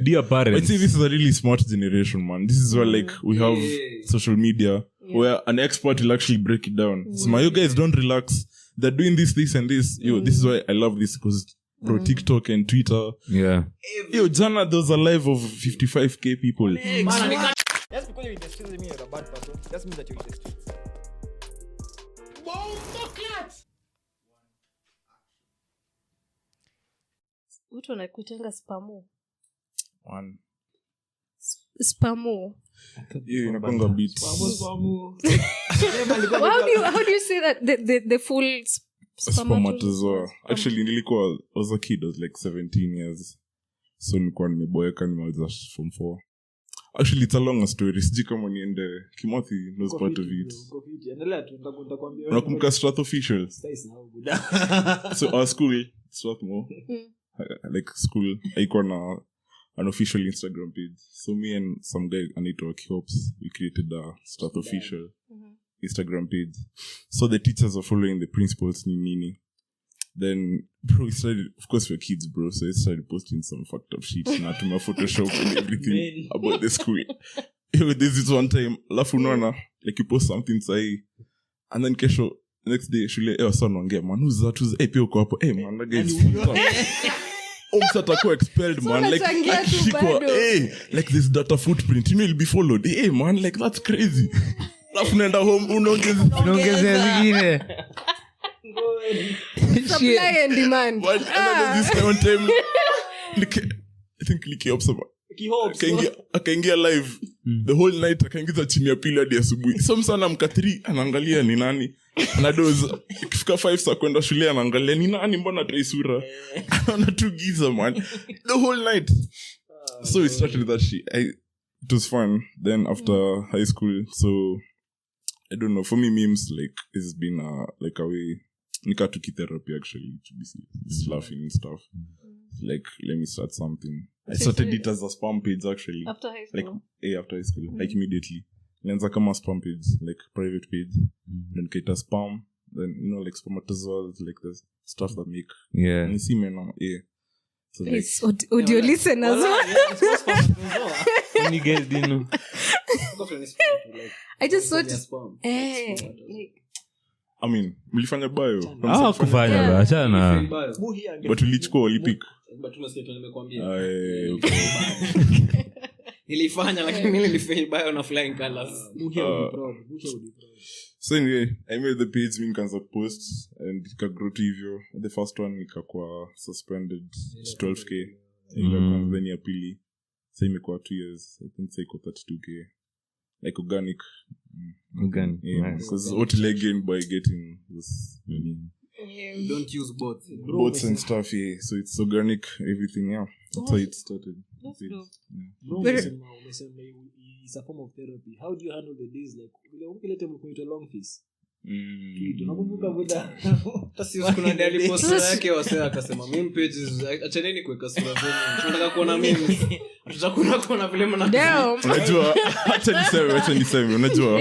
dear parents. I think this is a really smart generation, man. This is where like we have social media where an expert will actually break it down. So my you guys don't relax. They're doing this and this. Yo, this is why I love this because bro, TikTok and Twitter. Yeah. Yo, Jana, there was a live of 55k people. Just because you're in the streets doesn't mean you're a bad person. It just means that you're in the streets. Watu wanakuitanga spamo. One. Spamo. Yeah, inakonga beats. How do you say that the full Spaaaaamatozoa. Actually, nilikuwa was a kid, I was like 17 years. So nilikuwa nimeboeka nimaliza form 4. Actually, it's a long story. Siji kama niende Kimothy knows part of it. Unakumbuka Strath Official? So our school, Strathmore, like school, haikuwa na an official Instagram page. So me and some guy, Anito Kihops, we created a Strath Official Instagram page. So the teachers are following the principals nini. Then, bro, we started, of course we're kids, bro, so we started posting some fucked up shit na tuma Photoshop and everything about the school. There's this one time, lafu unaona, like you post something sahi, and then kesho, next day, shule, sana wangea, man, who's that? Pia uko hapo, man, that guy is fucked up. Msata ko expelled, man, like, like this data footprint, you know, it'll be followed. Man, like, that's crazy. Lafu nenda home, unaongezea zingine. Supply and demand. But this one time, I think Liki up some. Akaingia live the whole night, akaingiza chini ya pili hadi asubuhi. So msana mka 3 anaangalia ni nani. Anadoza. Ikifika 5 saa kwenda shule anaangalia ni nani, mbona atoi sura. Anatugiza, man. The whole night. So we started that shit. It was fun. Then after high school, so I don't know, for me memes like it's been like a way nikatuki therapy actually, to be serious. Just laughing and stuff. Like, let me start something. I started it as a spam page actually. After high school? Like, after high school. Like immediately. Lenza kama spam page, like private page. Then kaita spam. Then, you know, like Spaaaaamatozoa, like the stuff that make. Yeah. And you see me now, So like, it's audio listeners. When you guys didn't know. I just thought like I mean, mlifanya bio. Kufanya achana. But ulichukua ulipik. But tunasikia nimekwambia. Okay. Nilifanya lakini nilifail bio na flying colors. So anyway, I made the page, mi nikaanza post and ikagrow to hivyo. The first one ikakuwa suspended 12k. Ikakuwa then ya pili. So imekuwa 2 years. I think iko 32k. Like organic. Organic. Yeah, because what will I gain by getting this? Don't use bots. Bots and stuff, yeah. So it's organic, everything, yeah. That's how it started. That's dope. It's a form of therapy. How do you handle the days like ile time uko long face? Tunakumbuka muda. Tasi kuna daily post yake wasema akasema meme pages achaneni kuweka sura zenu. Tunataka kuona meme. Tutakuwa kuona vile mna. Unajua acha niseme unajua.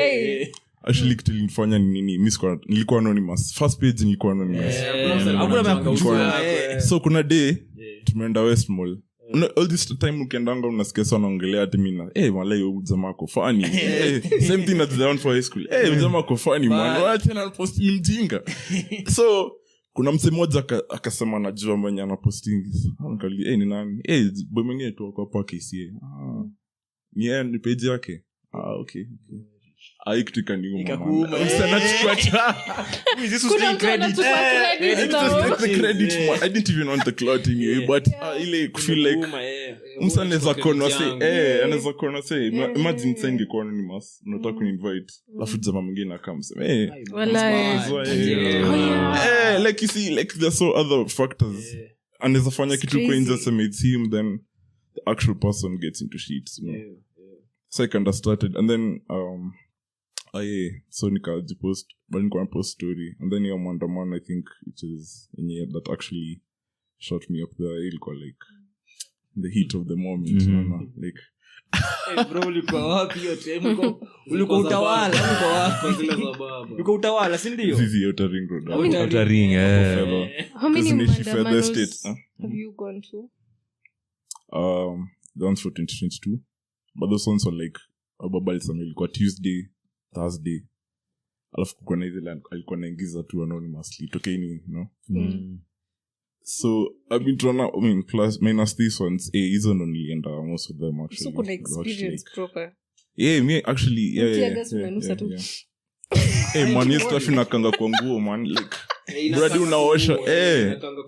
Actually kilinifanya nini nilikuwa anonymous. First page nilikuwa anonymous. So kuna day tumeenda West Mall. All this time ukiendanga unasikia sana ongelea ati mimi malai huyu jamaa ko funny. Same thing at the one for high school. Jamaa ko funny man. Wacha na post ni mjinga. So kuna mse mmoja akasema najua mwenye ana posting. Angalia ni nani? Boy mwingine tu kwa hapa KCA. Ni page yake. Okay. Aikitika ni Ikakuuma. Msana chukua cha. This was the credit. It was the credit. I didn't even want the clout anyway, but ile feel like msaneza kona say anaweza kona say imagine saying kwa anonymous unataka kuinvite alafu jamaa mwingine akamsema like you see like there's so other factors anaweza fanya kitu kwa nje sema it's him, then the actual person gets into shit, you know. So I kind of started and then so nikajipost but nilikuwa na post story and then your maandamano I think it is in here that actually shot me up there ilikuwa like the heat of the moment like bro ulikuwa wapi yote ulikuwa utawala si ndio zizi outer ring road outer ring how many maandamano have you gone to? the ones for 2022, but those ones were like ababali sana ilikuwa Tuesday, Thursday, alafu kukuwa na hizi alikuwa naingiza tu anonymously tokeni, you know. So I've been trying to, plus minus these ones, hizo ndo nilienda most of them actually. So kuna experience proper. Yeah, me actually, yeah. Hey man, hiyo stuff inakanga kwa nguo man, like brother unaosha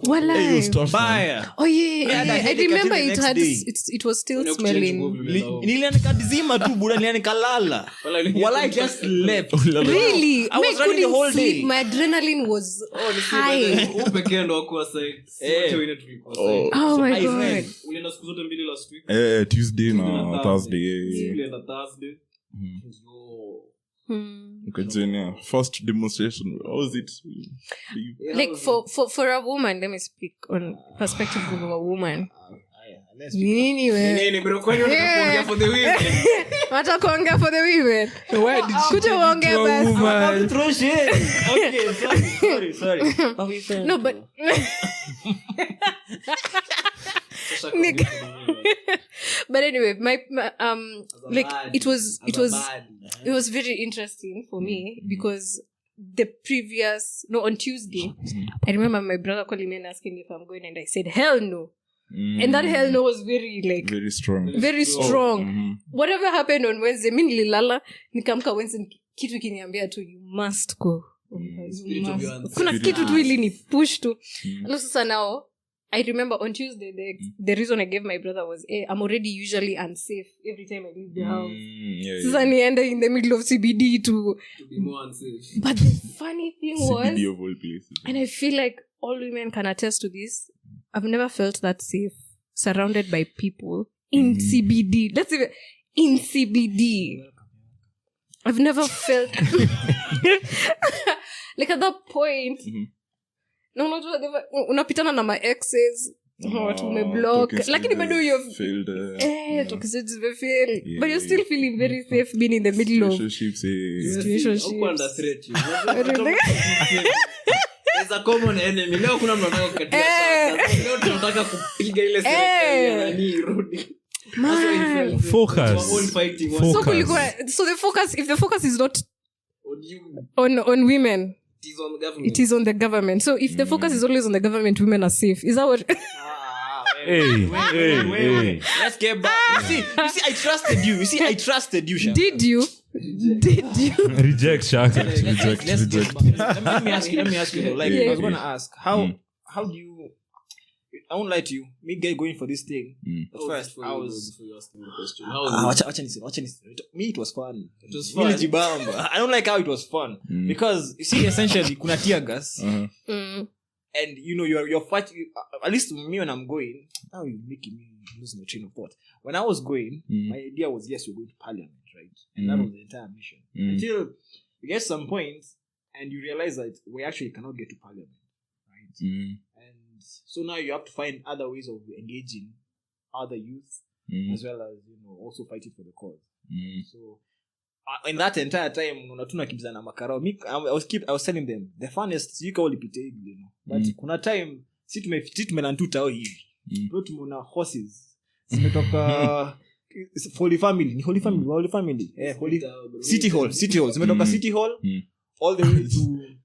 Walai. stuff Fire. Oh yeah. I remember it was still smelling. Nilianika dizima tu buda, nilianika lala. I just slept. Really? I was running the whole day. My adrenaline was high. Upekee ndo wako side. Wote wengine tulikuwa side. Oh my god. Ulienda siku zote mbili last week? Tuesday na Thursday. Ulienda Thursday. Okay, first demonstration. How was it? Like for a woman, let me speak on perspective of a woman. Nini bro, kwani unataka for the women? Watakuongea for the women. Why did she Kuja uongee basi. throw shit? Okay, sorry. How we friends? No, but but anyway, my like it was very interesting for me because the previous on Tuesday, I remember my brother calling me and asking me if I'm going, and I said hell no. And that hell no was very strong. Whatever happened on Wednesday, mi nililala nikamka Wednesday kitu kiniambia tu you must go. Kuna kitu tu ili ni push tu. Alafu sasa now I remember on Tuesday the reason I gave my brother was I'm already usually unsafe every time I leave the house. Sasa niende in the middle of CBD to be more unsafe. But the funny thing was CBD of all places. And I feel like all women can attest to this. I've never felt that safe surrounded by people in CBD. That's even in CBD. I've never felt like at that point. No, unapitana na my exes. Watu umeblock. Lakini bado you've failed. But you're still feeling very safe being in the middle of situationships. Under threat. There's a common enemy. Leo kuna mtu anataka kukatia shaka. Leo tunataka kupiga ile serikali ya nani irudi. Focus. So the focus, if the focus is not on women, it is on the government. So if the focus is always on the government, women are safe. Is that what? Hey. Let's get back. You see, I trusted you. Shaka. Did you? Reject, Shaka. Reject. Let me ask you though. Like, I was going to ask, how do you, I won't lie to you, me going for this thing, at first, I was, me, it was fun. It was fun. I don't like how it was fun. Because, you see, essentially, kuna tear gas, and, you know, you're fighting, at least me when I'm going, now you're making me lose my train of thought. When I was going, my idea was, yes, we're going to parliament, right? And that was the entire mission. Until you get some point, and you realize that we actually cannot get to parliament, right? And so now you have to find other ways of engaging other youth, as well as, you know, also fighting for the cause. So in that entire time, unatuna kibizana makarao. I was telling them the funnest you can repeat, you know. But kuna time si tumelantuta hivi. Bro, tumeona horses. Zimetoka Holy Family. City Hall. Zimetoka City Hall all the way to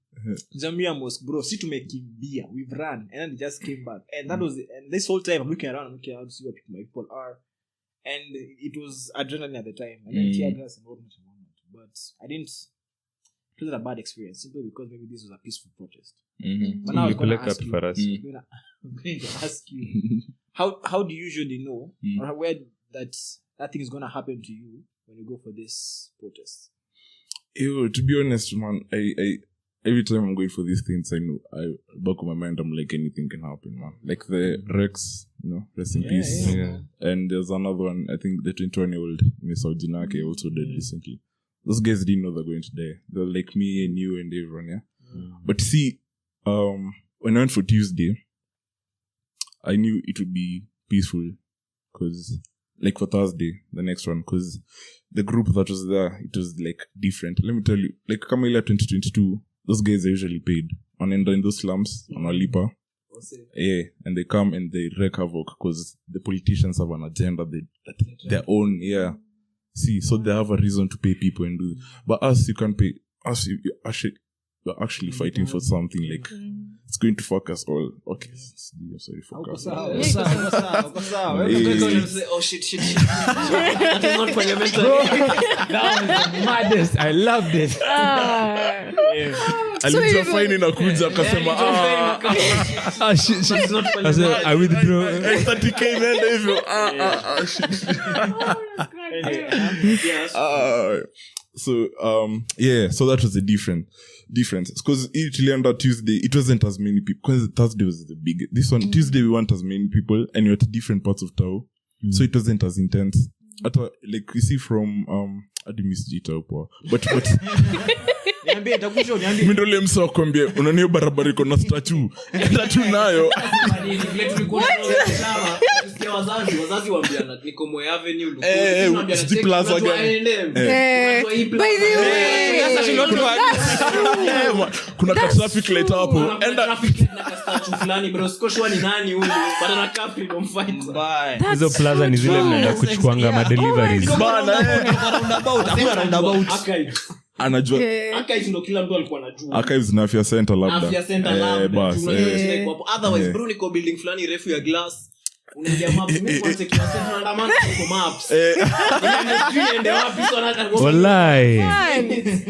Jamia Mosque, bro. Si tumekimbia. We've run and then they just came back. And that was and this whole time I'm looking around to see where my people are. And it was adrenaline at the time. And then tear gas and all that. But I didn't. It wasn't a bad experience simply because maybe this was a peaceful protest. But now I'm going to ask you, how do you usually know or where that thing is going to happen to you when you go for this protest? To be honest, man, I every time I'm going for these things, I know, back of my mind, I'm like, anything can happen, man. Like the Rex, you know, rest in peace. Yeah. And there's another one, I think the 21-year-old Miss Audinake also died recently. Those guys didn't know they're going to die. They were like me and you and everyone, yeah? But see, when I went for Tuesday, I knew it would be peaceful. Because, like for Thursday, the next one, because the group that was there, it was like different. Let me tell you, like Kamila 2022, those guys are usually paid. And in those slums, on Alipa, Yeah, and they come and they wreak havoc because the politicians have an agenda, their own. Yeah, see, so they have a reason to pay people and do. But us, you can't pay. Us, you're actually fighting for something like it's going to fuck us all. Okay, sorry, fuck us. Oh shit. That is not parliamentary. That was the maddest. I love this. Alija fine inakuja akasema Shit. I said, I withdraw. 30k nenda hivyo shit. So so that was the difference because it really under Tuesday it wasn't as many people because Thursday was the big. This one Tuesday we weren't as many people and you're at different parts of town, so it wasn't as intense. Like we see from but mindole msa kwambie unanio barabara iko na statue nayo wazazi waambiana niko Moi Avenue plaza gani by the way kuna traffic light hapo enda na statue fulani bro sikoshwa ni nani huyu bado na kapi ndo mfight hizo plaza ni zile mnaenda kuchukuanga ma deliveries bana roundabout anajua archives ndo kila mtu alikuwa anajua archives na afya center labda bas otherwise bro niko building fulani refu ya glass unaingia map mimi kwanza kiasi tunaandamana kwa maps ndio wapi sana wallahi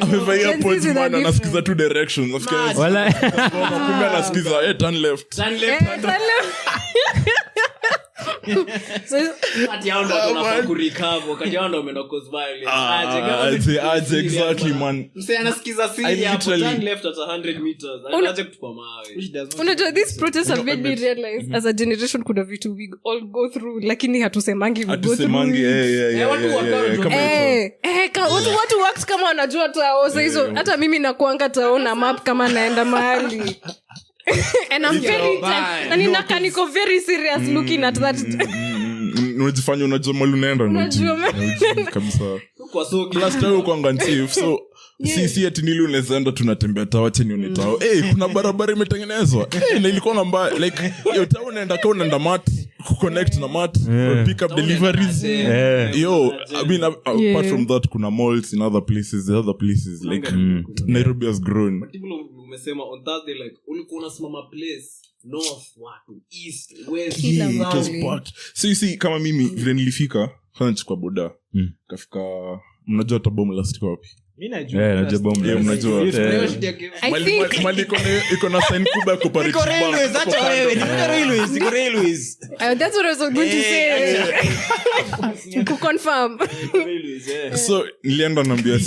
amevaa points bana nasikiza two directions nafikiri wallahi kumbe nasikiza turn left so ati hao ndo tunafaa kurecover kati hao ndo umeenda cause violence aje exactly man msee anasikiza siri hapo turn left at 100 meters anaanza kutupa mawe unajua this protest have made me realize as a generation kuna vitu we all go through lakini hatusemangi we go through watu works kama wanajua tao sasa hizo hata mimi nakuanga taona map kama naenda mahali and I'm very niko very serious looking at that unajifanya unajua mali unaenda kabisa kwa so class tao kwa ngantif so si ati nili unaenda tunatembea tawache nione tao kuna barabara imetengenezwa na ilikuwa na mbaya like yo tao unaenda kwa unaenda mat connect na mat pick up deliveries yo I mean apart from that kuna malls in other places like Nairobi has grown umesema on Thursday like ulikuwa unasimama place north watu east west so you see kama mimi vile nilifika kana chukua boda kafika mnajua tabom last wapi mimi najua najua bomb mnajua mali iko na sign kubwa ya cooperative bank hata wewe ni railways that's what I was going to say to confirm so nilienda naambia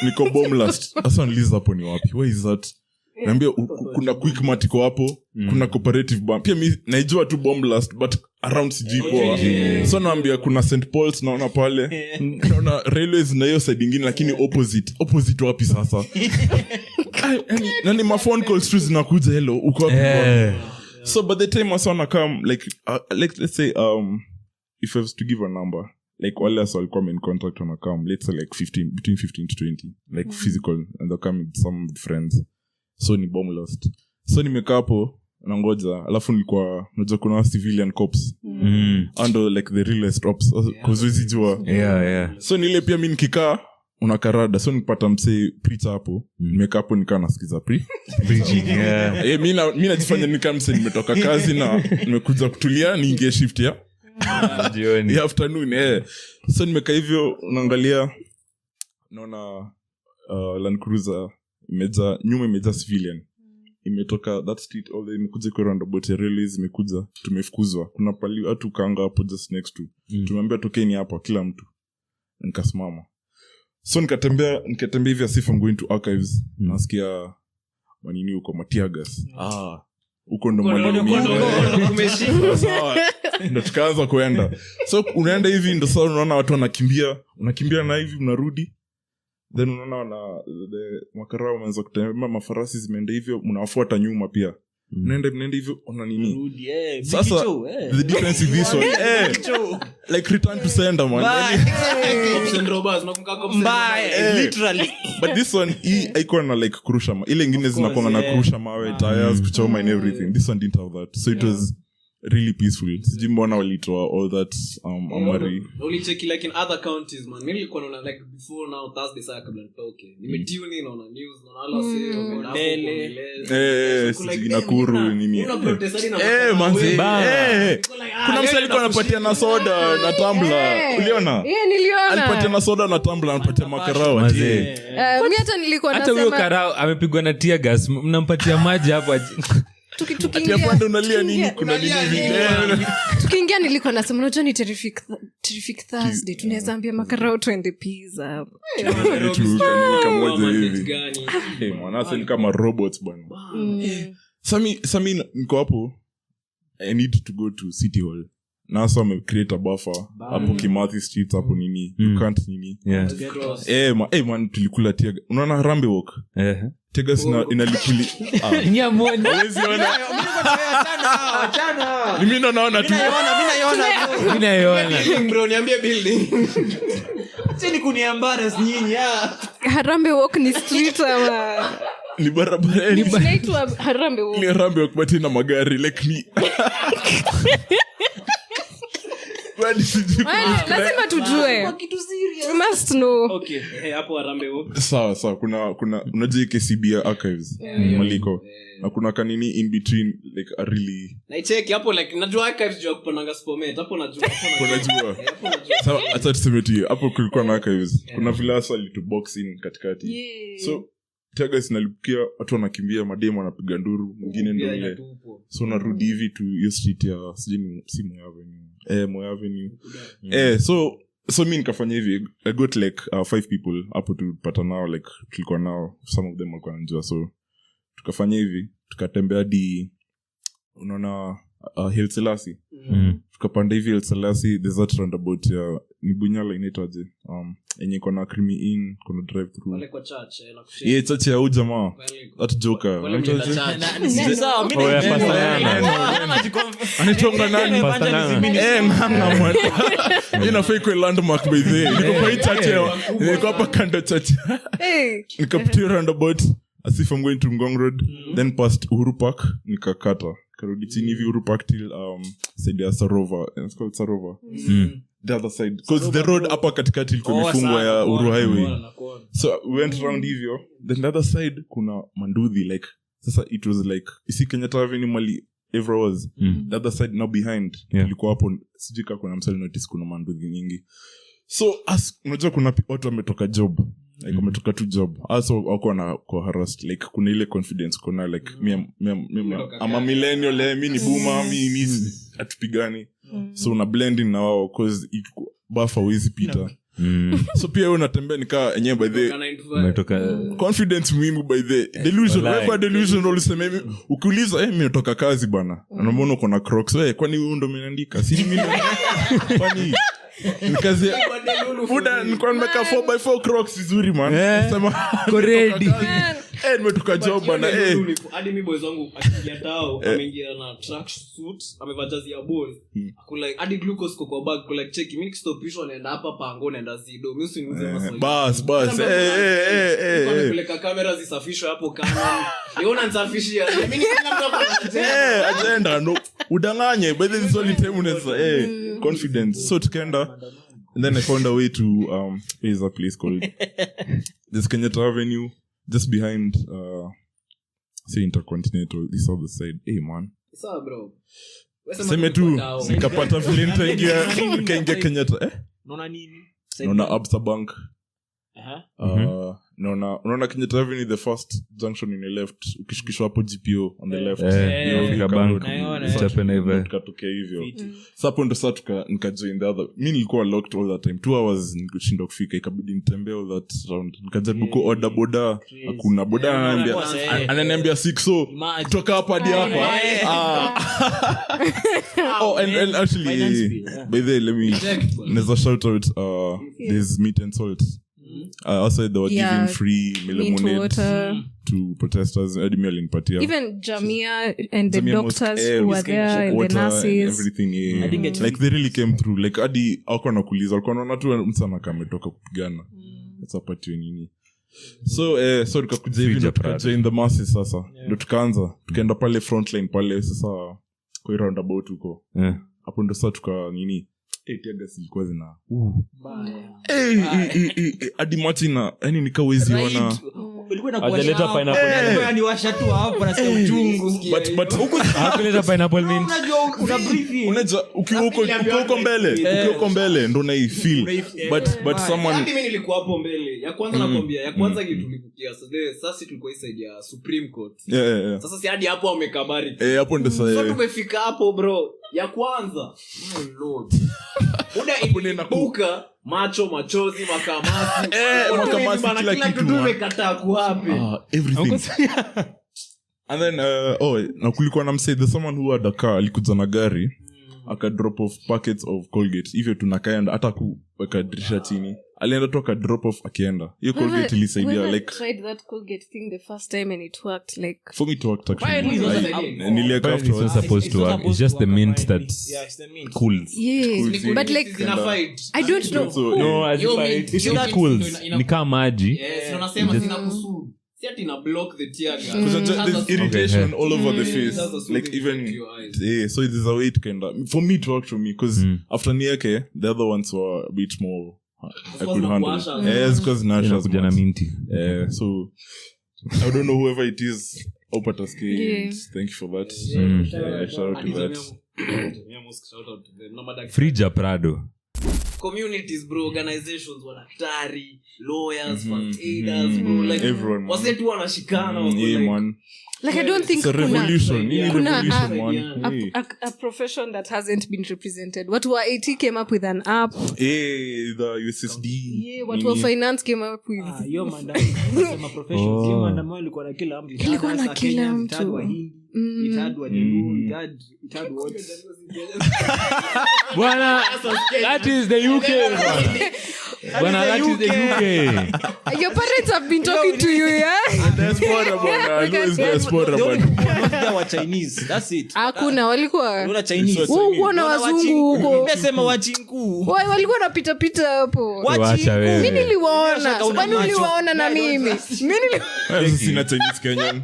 niko bomb last sasa niliza hapo ni wapi where is that naambia kuna quick mart iko hapo kuna cooperative bank pia mimi naijua tu bomb last but around sijipoa so naambia kuna St Paul's naona pale naona railways na hiyo side nyingine lakini opposite wapi sasa nani ma phone calls tu zinakuja hello uko wapi so by the time I wanna come like let's say if I was to give a number like all us will come in contact when I come let's say like between 15 to 20 like physical and they'll come with some friends so ni bomb lost so nimekaa hapo nangoja alafu nilikuwa unajua kuna civilian cops ando like the realest ops kuzuizi jua so nile pia mimi nikikaa unakarada so nipata msee preacher hapo nimekaa hapo nikaa nasikiza preaching mimi najifanya nikaa msee nimetoka kazi na nimekuja kutulia niingie shift ya jioni afternoon so nimekaa hivyo unaangalia naona Land Cruiser nyuma imejaa civilian imetoka that street all the imekuja kwa roundabout ya railways imekuja tumefukuzwa kuna pali watu kaanga hapo just next to tumeambia tokeni hapa kila mtu nikasimama so nikatembea hivi as if I'm going to archives nasikia manini huko matiagas huko ndo manini umeshika sawa ndo tukaanza kuenda so unaenda hivi ndo sasa unaona watu unakimbia na hivi unarudi then unaona makarao wameanza kutembea mafarasi zimeenda hivyo mnawafuata nyuma pia Mnaenda hivyo ona nini Rudi, sasa Vikicho, the difference is this one like return to sender man literally but this one iko na like kurusha ile ingine zinakuwa na kurusha mawe tires kuchoma and everything. This one didn't have that, so it was really peaceful. Sijui mbona walitoa all that amari only check like in other counties man. Mimi nilikuwa naona like before now Thursday saa kabla nitoke nimetune in on news na ala sijui Nakuru nini protest na manzi kuna msali alikuwa anapatia na soda na tumbler uliona niliona alipatia na soda na tumbler anapatia makarao Mazee. mimi hata nilikuwa hata huyo nasema karao amepigwa na tear gas mnampatia maji hapo ati afande unalia nini kuna nini hivi tukiingia nilikuwa nasema unajua ni terrific Thursday tunaweza ambia makarao twende pizza kamoja hivi mwanasa ni kama robots bwana. Sami niko hapo I need to go to City Hall. Now so I'm create a buffer hapo Kimathi Street hapo nini you can't nini man tulikula tiaga unaona Harambe Walk Tegas inalikuli nyamoni hawezi ona mimi naona tu mimi naiona bro niambie building Sini kuniembarrass nyinyi Harambe Walk ni street ama ni barabara ni inaitwa Harambe Walk ni Harambe Walk but ina magari like ni lazima tujue we must know okay hapo Harambe Walk sawa kuna unajua KCB archives maliko na kuna kanini in between like a really na check hapo like najua archives jua kuponanga spomet hapo najua sawa acha tuseme tu hapo kulikuwa na archives kuna vilasa litu boxing katikati so Tegas nalipukia watu wanakimbia mademo wanapiga nduru mwingine ndio ile so narudi hivi to your street ya sijini si Moyo Avenue so mimi nikafanya hivi I got like 5 people hapo tupata nao like tulikuwa nao some of them walikuwa wanajua so tukafanya hivi tukatembea hadi unaona Haile Selassie tukapanda hivi Haile Selassie there's that roundabout ya ni Bunyala inaitwaje yenye kuna Creamy Inn kuna drive through wale kwa church church ya huyu jamaa that joker anitonga nani nana mwana inafai kwa landmark by the niko kwa church niko hapa kando church nikapitia roundabout as if I'm going to Ngong Road then past Uhuru Park nikakata karudi chini hivi Uhuru Park till side ya Sarova it's called Sarova the other side because the road hapa katikati ilikuwa imefungwa ya Uhuru Highway so we went around hivyo then the other side kuna manduthi like sasa it was like isi Kenyatta Avenue mali ever was the other side now behind ilikuwa hapo sijika kuna msali notice kuna manduthi nyingi so as unajua kuna watu wametoka job like wametoka tu job also wako na kwa harassed like kuna ile confidence kuna like ama millennial mimi ni boomer mimi atupigani so una blend in na wao cause buffer wezi pita so pia unatembea nikaa enyewe by the umetoka confidence muhimu by the delusion wewe delusion ulisema ukiuliza mimi natoka kazi bana anaona uko na Crocs wewe kwani wewe ndo umeandika si mimi kwani nikazi buda nilikuwa nimeka 4x4 Crocs vizuri man sema ready nimetoka job bana hadi mimi boys wangu akiingia tao ameingia na track suit amevaa jazi ya boy akula hadi glucose kwa bag kwa like check mimi stopishwa naenda hapa pango naenda zido mimi usiniuze maswali bas kupeleka kamera zisafishwe hapo kama niona nisafishia mimi kila mtu hapo agenda no udanganye by the only time unaweza confidence so tukaenda and then I found a way to is a place called this Kenyatta Avenue just behind say Intercontinental this other side man sawa bro sema tu nikapata vile nikaingia Kenyatta unaona nini unaona Absa Bank unaona Kenyatta Avenue the first junction in the left ukishukishwa hapo GPO on the left nikatokea hivyo sasa hapo ndo sasa nikajoin the other mimi nilikuwa locked all that time 2 hours nikishinda kufika ikabidi nitembee all that round nikajaribu ku order boda hakuna boda ananiambia 6 so kutoka hapa hadi hapa and actually by the way let me shout out this meat and salt outside they were giving free mint lemonade water. to protesters. Even Jamia and the Jamia Mosque, doctors who were there and the water nurses. everything, yeah. I didn't get Like they really came through. Like hadi hawako nakuuliza, walikuwa wanaona tu msana kametoka kupigana. That's a part nini. So tukakuja hivi ndo tukajoin the masses sasa. Ndo tukaanza. Tukaenda pale frontline pale sasa kwa roundabout huko. Hapo ndo sasa tuka nini. Tiagas ilikuwa zina. Hadi Martina, yani nikawezi ona. Ulikuwa na kuwasha pineapple. Ni washa tu hapo na sio uchungu. But huko hakuleta pineapple mint. Unajua una briefing. Unajua ukiwa huko mbele ndo na feel. But someone mimi nilikuwa hapo mbele. Ya kwanza nakwambia, ya kwanza kitu tulikukia. Sasa tulikuwa inside ya Supreme Court. Yeah. Sasa si hadi hapo wamekabari. Hapo ndo sasa. So tumefika hapo bro. Ya kwanza. My lord. Muda ibuka machozi makamasi. Makamasi kila kitu. Tumekataa kuhape. Everything. And then na kulikuwa na msee, there's someone who had a car, alikuja na gari aka drop off packets of Colgate hivyo tunakaenda hata kuweka dirisha chini, alienda tu aka drop off akienda. Hiyo Colgate ilisaidia like tried that Colgate thing the first time and it worked like for me to work Apparently it's not actually it's supposed to work. It's just the mint that's cool. yeah, but like I don't know. No, as if it cools. Ni kama maji. Yes, tunasema zinakusuru. Si ati na block the tear gas. There's irritation all over the face. Like even so there's a way to kind of for me to work for me because after Nieke the other ones were a bit more I could handle. Yes, because Nasha's Jana minti. So I don't know whoever it is. Thank you for that. Shout out to that. Shout out to them. Frija Prado. Communities bro, organizations wanatari, lawyers, first aiders bro, like everyone wase tu wanashikana man. Like I don't think it's a revolution. A profession that hasn't been represented. What were IT came up with an app. The USSD. Yeah, what were finance came up with. Hiyo mandamo profession. Hiyo mandamo ilikuwa na kila mtu. Ilikuwa na kila mtu. It had what it had what. Bwana, that is the UK. Bwana, that is the UK. Your parents have been talking to you, yeah? Diaspora They were Chinese. That's it. Hakuna walikuwa. Wana Chinese. Wana wazungu huko. Nimesema wachinku. Wao walikuwa wanapita pita hapo. Wacha wewe. Mimi niliwaona. Kwani uliwaona na mimi? Mimi niliwaona. Sina Chinese Kenyan.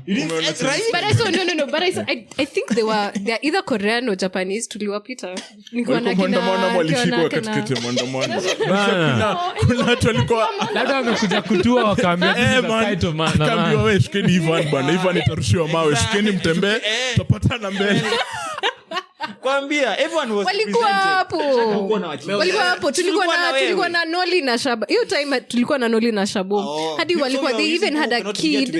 But I saw no. But I think they're either Korean or Japanese. Tuliwapita. Nilikuwa na kina. Maandamano walishikwa katikati ya maandamano. Bana. Kuna watu walikuwa labda wamekuja kutua wakaambia kaambiwa wewe shikeni Ivan bana, Ivan itarushiwa mawe, shikeni mtembee tutapatana mbele. Kwambia everyone was walikuwa hapo. Tulikuwa na Noli na Shaba. Hiyo time tulikuwa na Noli na Shabo. Hadi walikuwa they even had a kid.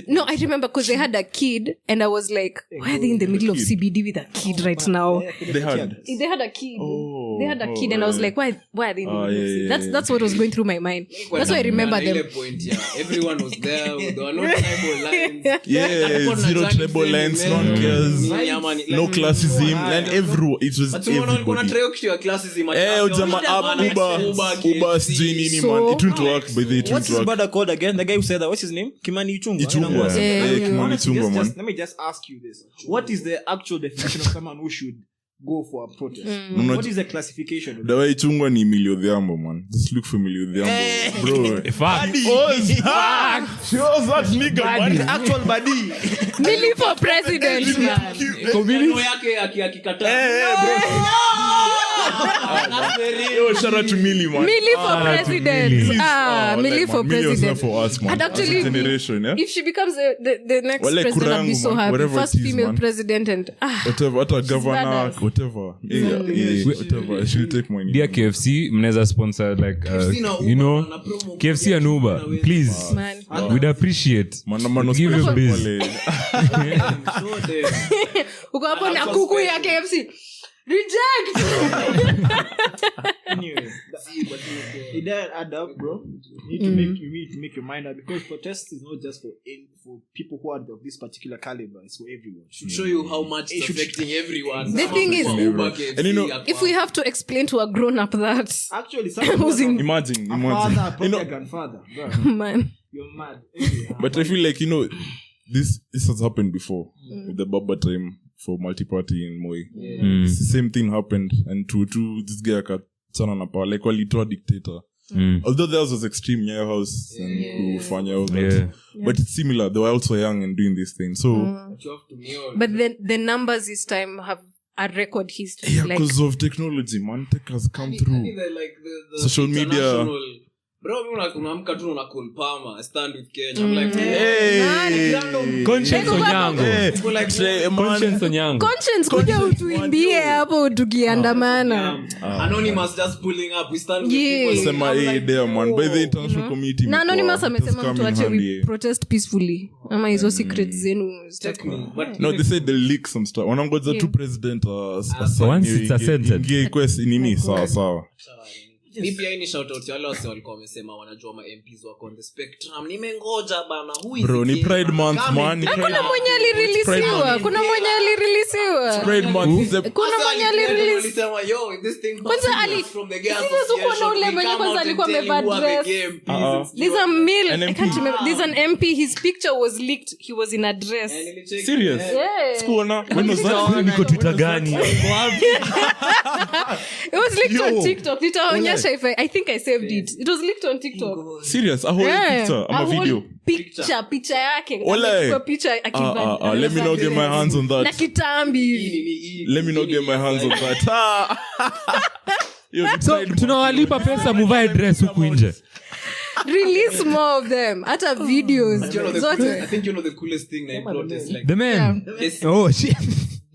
No, I remember because they had a kid and I was like, why are they in the middle of CBD with a kid right now? They had a kid. They had a kid and I was like, why are they in the middle of CBD? That's what was going through my mind. That's why I remember them. Everyone was there. There were no tribal lines. Yeah, zero tribal lines, no girls, no classism. And everyone, it was everybody. Uber sijui nini man. It won't work by the What's his brother called again? The guy who said that. What's his name? Kimani Ichungwa. Kimani Ichungwa man. Let me just ask you this. What is the actual definition of someone who should go for a protest? What is the classification? The way Ichungwa ni Emilio Odhiambo man. Just look for Emilio Odhiambo. Bro. Fact. Shows that nigga man. Actual body. Millie for president man. Community yake akikataa. Shout out to Millie man. Millie for president. Millie for president. For us man. And actually, if she becomes the next president, I'll be so happy. First female president and whatever, what a governor, whatever. Whatever. She'll take money. Dear KFC, mnaweza sponsor like KFC and Uber, please. Man. We'd appreciate. Give you biz. Uko hapo na kuku ya KFC. Reject. Anyway, It doesn't add up, bro. You need to make your mind up, because protest is not just for people who are of this particular caliber. It's for everyone. Should show you how much it's affecting everyone. The thing is, and you know, if we have to explain to a grown-up that Actually, imagine, father, you know, grandfather, bro. man, You're mad. but I feel like, you know, this has happened before with the Baba time for multi-party in Moi. It's the same thing happened, and to this guy akachana na power, like walitoa dictator. Although theirs was extreme, Nyayo House and kufanya all that. But it's similar. They were also young and doing this thing. So, but then the numbers this time have a record history. yeah, because of technology, man, tech has come through. Like the Social media. Bro, unaamka tu na call Palmer, stand with Kenya. I'm like, Conscience Onyango. Conscience Onyango. Conscience kuja utuimbie hapo tukiandamana. Anonymous just pulling up. We stand with Yeah. people. Sema there, man. By the international community. Na Anonymous just amesema come mtu in ache handy, we protest peacefully. Ama hizo secrets zenu. But No, they said they leak some stuff. Wanangoja tu president Once it's assented. ingie quest nini sawa. mi pia hii ni shout out ya wale wase walikuwa wamesema wanajua ma MPs wako on the spectrum. Nimengoja bana. Who is Bro, ni the kid? Pride Month, man. Ni Kuna mwenye alireleasiwa. Kuna mwenye alireleasiwa. Pride Month. Kuna mwenye alirelease. Walisema, yo, this thing Kwanza passes from the girls Sisi association. kuona ule We mwenye come kwanza out and alikuwa tell you amevaa who are the dress. game pieces. There's a male, An I MP. can't remember. There's an MP, his picture was leaked. He was in a dress. Serious? Yeah. Sikuona. When was that? Niko Twitter gani? It was leaked on Yo. TikTok. Nitaonyesha if I think I saved it. It was leaked on TikTok. Serious? A whole picture? A A whole video? Picha yake. Ole. Amechukua picha akivaa. Let me not get my hands on Na that. kitambi. Let me not get my hands on that. Yo, So tunawalipa pesa muvae dress huku nje. Release more of them. Hata videos. I think you know the coolest thing na protest like The man. Yes. Oh shit.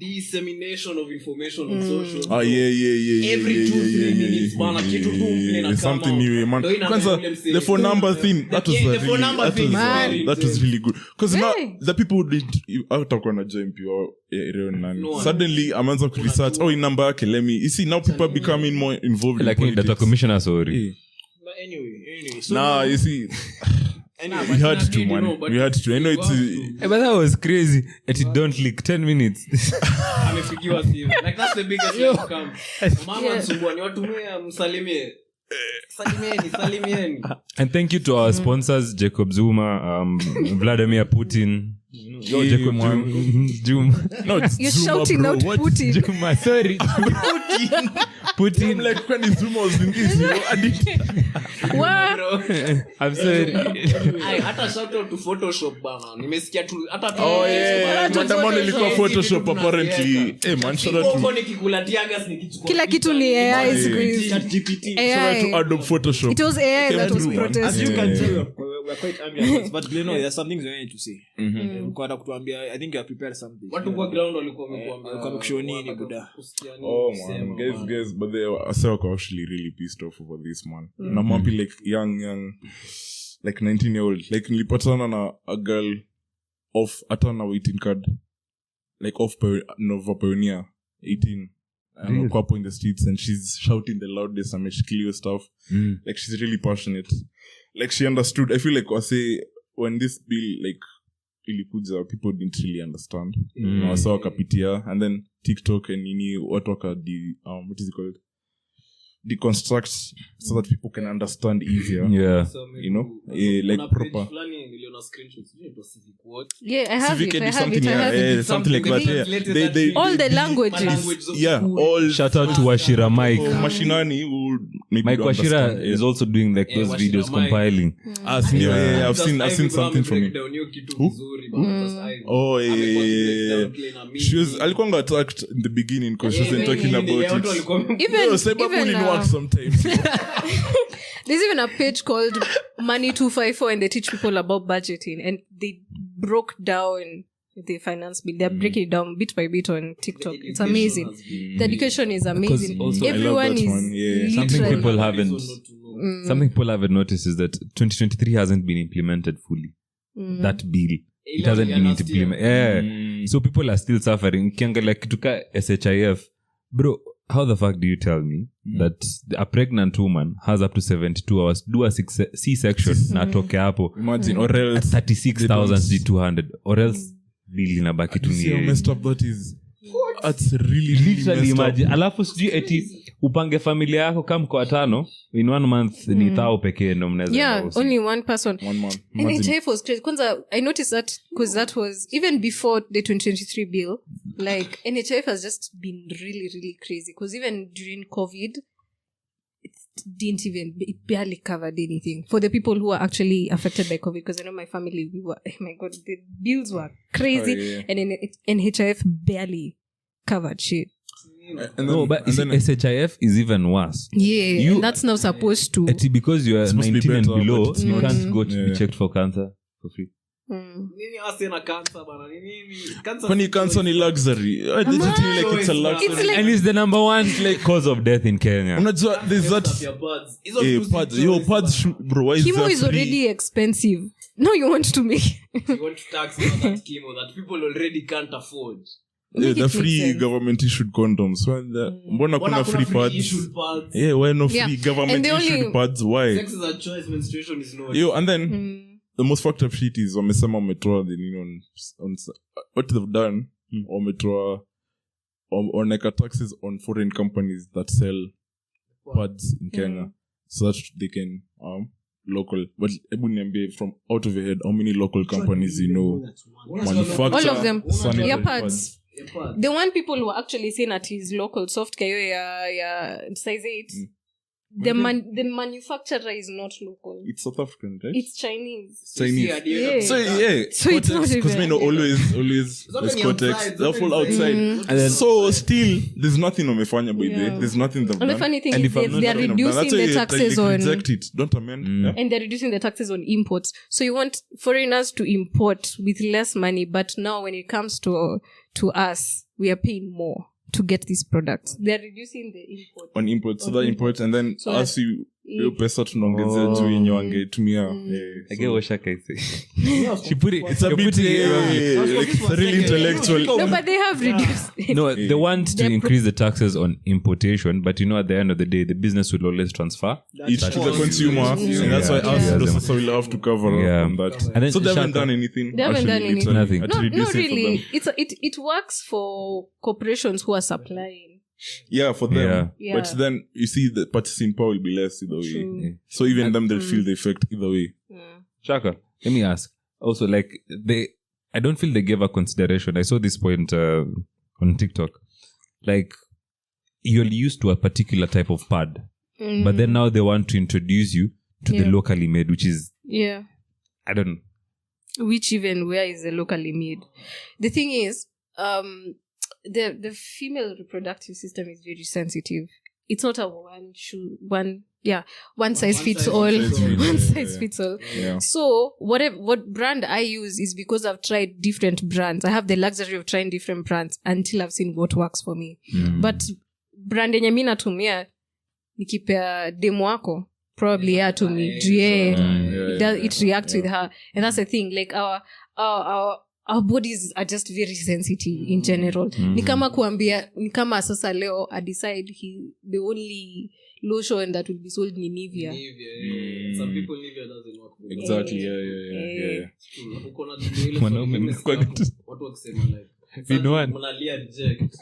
dissemination of information on social. Yeah. Every 2-3 minutes, bana, kitu tu vile na Something kama. new, man. Ndio ina Kwanza, ule msee. the phone number thing, that was Yeah, the really, phone number that thing, was, man. that was really good. Because now, Hey. the people who did, hatakuwa na join pure nani. No. Suddenly, ameanza research, oh, number yake, let me, you see, now people are becoming more involved Like in in data politics. commissioner, sorry. Yeah. But anyway. So Nah, you see, anyway, we had to, you man. know, but We had to. I know you it's, have to. But that was crazy. It don't leak 10 minutes. Amefikiwa simu. Like that's the biggest thing to come. Mama nsumbua ni watumie msalimie. Salimieni. And thank you to our sponsors, Jacob Zuma, Vladimir Putin. Yo, Jacob Zuma. no, it's You're Zuma, shouting bro. out What? Putin. Zuma, sorry. I'm Putin. like, when is Zuma was in this, you know, I did. What? I'm sorry. Ay, hata shout out to Photoshop bana. Nimesikia tu hata tu. Oh, yeah. Maandamano ilikuwa Photoshop, apparently. Hey, man, shout out to Huko nikikula tiagas nikichukua. Kila kitu ni AI siku hizi. ChatGPT. to AI. Adobe Photoshop. It was AI that was Through, man. As you protesting. can tell, we're quite angry, but Gleno, there's some things we need to say. Mkwada kutuambia, I think you have prepared something. Watu kwa ground walikuwa wamekuambia. walikuwa wamekushow nini, buda? Kusikia nini, Oh kusema, man, bana. guys, but they were actually really pissed off over this, man. Na mampi like young, like 19-year-old. Like nilipatana na a girl of atana waiting card, like off Nova Pioneer, 18. And really? Up in the streets, and she's shouting the loudest and she clear stuff. Like she's really passionate. Like she understood. I feel like I say when this bill like ilikuja, people didn't really understand. I saw Kapitia, and then TikTok and what is it called? Deconstruct so that people can understand easier. Yeah. So, You know, like kuna page proper. fulani niliona screenshots. Sijui inaitwa Civic Watch. Yeah, I have Civic it. Ed I is have something, it. I have it. something like that. Yeah. Translated They All the languages. languages of yeah, school. all Shout out to Washira Mike. Mashinani who maybe Mike don't Washira understand. is also doing like those Washira videos Mike. compiling. Yeah, I've Just seen Ivy something from break him. down hiyo kitu Who? vizuri, bana. Just Ivy. Oh yeah, Amekuwa yeah, break yeah. down play na mimi. She was alikuwa attacked in the beginning because she wasn't talking Watu about it. walikuwa Even, No, cyberbullying even works sometimes. there's even a page called Money 254, and they teach people about budgeting, and they broke down the finance bill. They're breaking it down bit by bit on TikTok. It's amazing. The education is amazing. also I love Everyone that is one, yeah. Something literally- people haven't something people haven't noticed is that 2023 hasn't been implemented fully. That bill. It hasn't been implemented. Yeah. So people are still suffering. Ukiangalia kitu ka SHIF, bro, how the fuck do you tell me that a pregnant woman has up to 72 hours do a C-section na atoke hapo Imagine, or else 36,200 or else bill inabaki tu see how ni messed up that is. That's really literally messed imagine. up. Alafu sijui eti upange familia yako kama kwa 5 in 1 month ni thao pekee ndo mnaweza Yeah, enda hosi. only one person. 1 month. And NHIF was crazy. Kwanza, I noticed that because that was even before the 2023 bill. Like NHIF has just been really, really crazy. Because even during COVID, it barely covered anything for the people who are actually affected by COVID. Because I know my family, we were, oh my god, the bills were crazy, and NHIF barely covered shit. And No, but and then SHIF is even worse. Yeah, and that's not supposed to. Because you are Supposed to be 19 and better, below, but it's you not. can't go to Yeah. be checked for cancer for free. Nini wase na cancer bana? Nini? Cancer. Funny cancer ni luxury. I legitimately like it's a luxury. It's like- And it's the number one cause of death in Kenya. Unajua, there's that pads. Hizo eh, vitu pads. si Yo, choice, pads, bana. bro, why is Chemo that is free? already expensive. Now you want to make You want to tax now that chemo that people already can't afford. Yeah, Make the it make free sense. government issued condoms. Mbona kuna free pads? issued pads. Yeah, why no free Yeah. government And they issued only- pads? Why? Sex is a choice, menstruation is not. Yo, and then the most fucked up shit is wamesema wametoa the nini on what they've done. Wametoa waneka taxes on foreign companies that sell pads in Kenya so that they can local. But ebu niambie from out of your head, how many local companies you know manufacture all of them. sanitary Earpads. Pads. The one people were actually saying that is local soft kayo ya size 8. The manufacturer is not local. It's South African, right? It's Chinese. Chinese. Yeah, at the end of Yeah. the So day, yeah, So it's not because even- me know always Zote there's ni Cortex. outside, They're zote full ni outside. outside. And then, so still, there's nothing wamefanya by Yeah. there. There's nothing they've And the done. funny thing And is if I'm not they are Nothing they've done. reducing That's why the you, taxes like, on reject it. Don't amend. Yeah. and they're reducing the taxes on imports. So you want foreigners to import with less money, but now when it comes to us, we are paying more to get these products. They're reducing the import. On imports, so On that imports. imports, and then So as you pesa tunaongezea Oh. juu yenye wangetumia. I get what Shaka is saying. Yeah, She put it. It's a you're bit putting it wrong. like it's really intellectual. No, but they have reduced it. No, they want to They're increase the taxes on importation, but at the end of the day, the business will always transfer. It's to the consumer, and that's why us Yeah. processor will have to cover Yeah. on that. And then So they haven't Shaka- done anything. They haven't done actually, anything. Nothing. At Not reducing for really. them. It works for corporations who are supplying. Yeah, for them. Yeah. Yeah. But then you see the purchasing power will be less either way. True. So even them, they'll feel the effect either way. Shaka, let me ask. Also, like I don't feel they gave a consideration. I saw this point on TikTok. Like, you're used to a particular type of pad, but then now they want to introduce you to the Yeah. locally made, which is Yeah. I don't know. Which even where is the locally made? The thing is, the female reproductive system is very sensitive. It's not a one size fits all. One size fits all. Yeah. So what brand I use is because I've tried different brands. I have the luxury of trying different brands until I've seen what works for me. But brand yenye mi natumia nikipea demo wako probably ya to me. It reacts with her, and that's the thing. Like our bodies are just very sensitive in general. Ni kama sasa leo I decide the only lotion that will be sold ni Nivea. Some people Nivea doesn't work. Exactly. Yeah. Uko na ile Mwanaume mkwa kitu. watu wakisema like Vinoan. mnalia reject.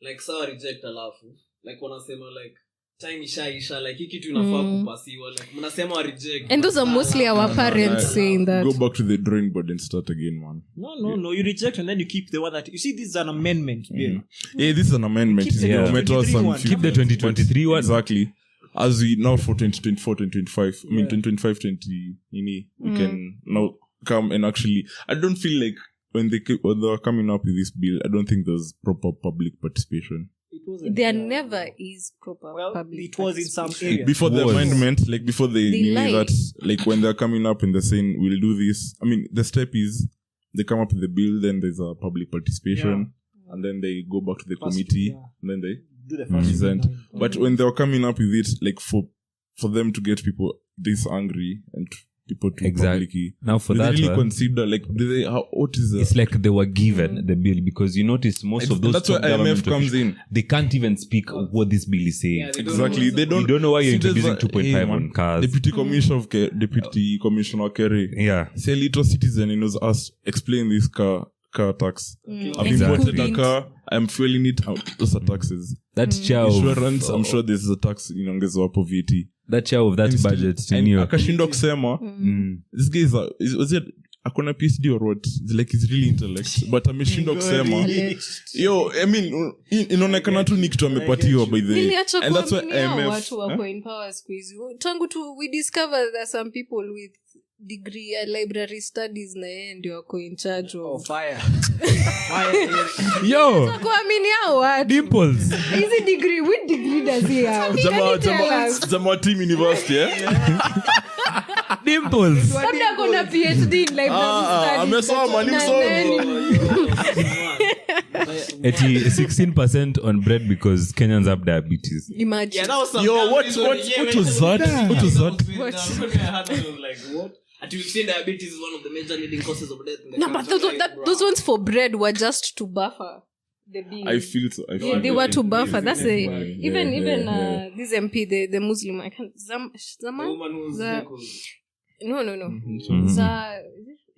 Like sawa reject alafu like wanasema like time ishaisha like hiki kitu inafaa kupasiwa like mnasema wa reject. And those are mostly our parents saying that. Go back to the drawing board and start again, man. No. You reject and then you keep the one that you see. This is an amendment. Yeah. Yeah, this is an amendment. Keep the Yeah. 2023 one. Keep the 2023 one. Exactly. As we now for 2024, 2025, I mean 2025, 20, we can now come and actually, I don't feel like when they were coming up with this bill, I don't think there's proper public participation. It wasn't. There never is proper Well, public it was in some areas. Before the Was. amendment, like before they knew lied. that, like when they're coming up and they're saying, we'll do this. I mean, the step is they come up with the bill, then there's a public participation, and then they go back to the committee, and then they Do the first present. thing. But when they were coming up with it, like for them to get people this angry and people to Exactly. publicly. Now for Do that they really one, consider like what is it's like they were given the bill, because you notice most of those that's where top government IMF comes officials, in. they can't even speak what this bill is saying. Yeah, they don't Exactly. know. They don't. You don't know why you're See, there's introducing 2.5 man, on cars. Deputy Commissioner Kerry. Yeah. Say a little citizen, he knows us explain this car tax. I've Exactly. imported a car. I'm fueling it. Those are taxes. That chair Insurance. of, I'm sure this is a tax inaongezwa hapo VAT. that chair of that budget to New York. Akashindwa kusema this guy was it akona PhD or what? It's like he's really intellect, but ameshindwa kusema. Yo, I mean, inaonekana tu ni kitu amepatiwa by the way. And that's why IMF. Watu wako in power squeeze. Tangu tu we discovered that some people with degree library studies na yeye ndio wako in charge of fire. Yo, kuamini hao watu. Dimples. Hizi degree, which degree does he have? Jama Team University, Dimples. Labda kuna PhD in library studies. amesoma, ni msomi. 16% on bread because Kenyans have diabetes. Imagine. Yo, what was that? What was that? What? At you saying diabetes is one of the major leading causes of death in the No, but those ones for bread were just to buffer the bill. I feel so. Yeah, they were to buffer. That's even this MP, the Muslim. I can't. Zaman. The woman who's No.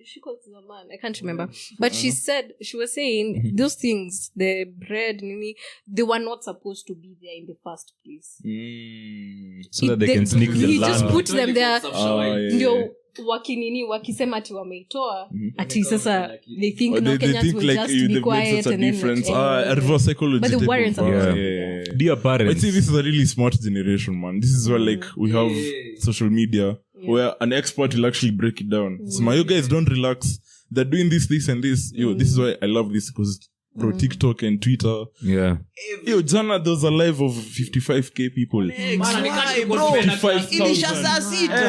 She called Zaman. I can't remember. But she was saying those things, the bread, they were not supposed to be there in the first place. So that they can sneak the He land. just put them there. Ndio wakisema ati wameitoa ati sasa they think no Kenyans will just be quiet and then reverse psychology. But the warrants are Dear parents. I think this is a really smart generation, man. This is where like we have social media where an expert will actually break it down. So my you guys don't relax. They're doing this and this. Yo, this is why I love this because bro, TikTok and Twitter. Yeah. Yo, Jana, there was a live of 55k people.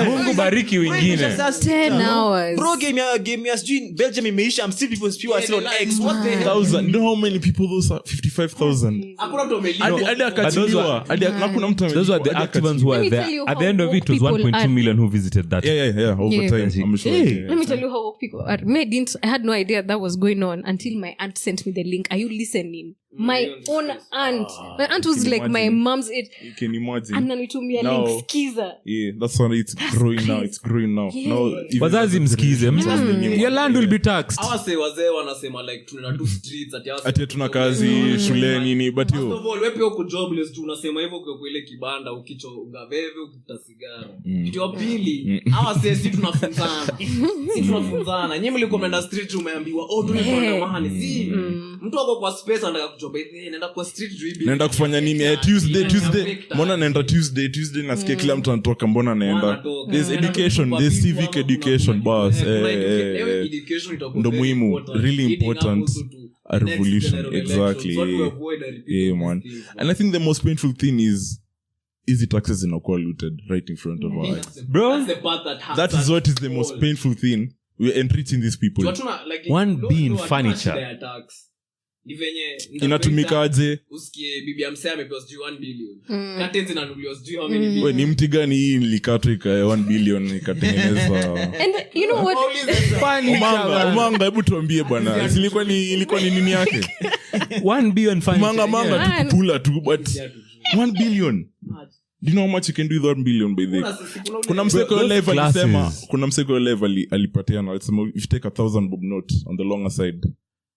Mungu bariki wengine. 10 hours. Bro, gave me a stream. Belgium imeisha. I'm still people are still on X. What the hell? 1,000. You know how many people those are? 55,000. Those were the active ones who were there. At the end of it, it was 1.2 million who visited that. Yeah. Over time. I'm sure. Let me tell you how people are. I had no idea that was going on until my aunt sent me the link. Are you listening? My own aunt. My aunt was like my mom's age. You can imagine. Ananitumia link. Skiza. Yeah, that's why it's growing now. It's growing now. Yeah. Now, Wazazi msikize. Your land will be taxed. Awase wazee wanasema like tunaenda tu streets ati tuna kazi shule nini but First of all, wewe pia uko jobless tu unasema hivyo kwa ile kibanda ukichonga veve ukita sigara. Kitu ya pili, awase si tunafunzana. Nyinyi mliko mnaenda street umeambiwa tulikwenda mahali si. Mtu wako kwa space anataka kujoba hivi naenda kwa street juu hivi. Naenda kufanya nini? Tuesday. Mbona naenda Tuesday nasikia kila mtu anatoka mbona naenda. There's education, there's civic education boss. Ndo muhimu, really important. A revolution, exactly. Yeah, man. And I think the most painful thing is easy taxes inakuwa looted right in front of our eyes. Bro, that is what is the most painful thing. We're enriching these people. One being furniture. Inatumika aje? Usikie bibi amsea amepewa 1 billion. Curtains inanunuliwa how many billion? Wewe ni mti gani hii nilikatwa 1 billion ikatengenezwa? And you know what? Umanga hebu tuambie bwana. Ilikuwa ni nini yake? 1 billion furniture. Umanga tukula tu but 1 billion. Do you know how much you can do with 1 billion by the way? Kuna mseko live alipatiana alisema if you take 1,000 bob note on the longer side